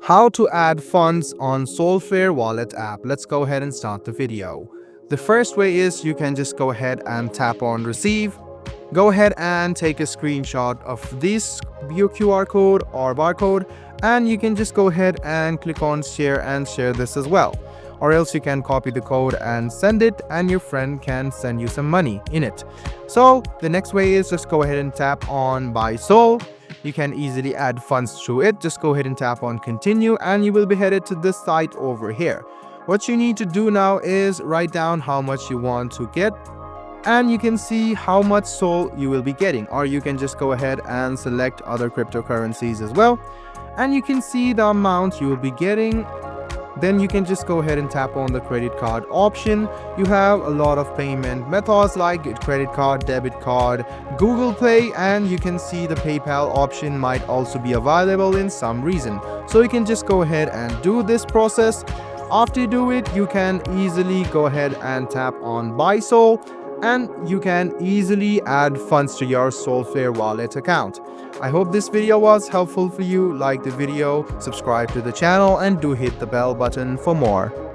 How to add funds on Solflare Wallet app. Let's go ahead and start the video. The first way is you can just go ahead and tap on receive. Go ahead and take a screenshot of this your QR code or barcode, and you can just go ahead and click on share and share this as well. Or else you can copy the code and send it, and your friend can send you some money in it. So the next way is just go ahead and tap on buy Sol. You can easily add funds through it. Just go ahead and tap on continue, and you will be headed to this site over here. What you need to do now is write down how much you want to get, and you can see how much Sol you will be getting, or you can just go ahead and select other cryptocurrencies as well, and you can see the amount you will be getting. Then you can just go ahead and tap on the credit card option. You have a lot of payment methods like credit card, debit card, Google Pay, and you can see the PayPal option might also be available in some reason. So you can just go ahead and do this process. After you do it, you can easily go ahead and tap on buy Sol, and you can easily add funds to your Solflare Wallet account. I hope this video was helpful for you. Like the video, subscribe to the channel, and do hit the bell button for more.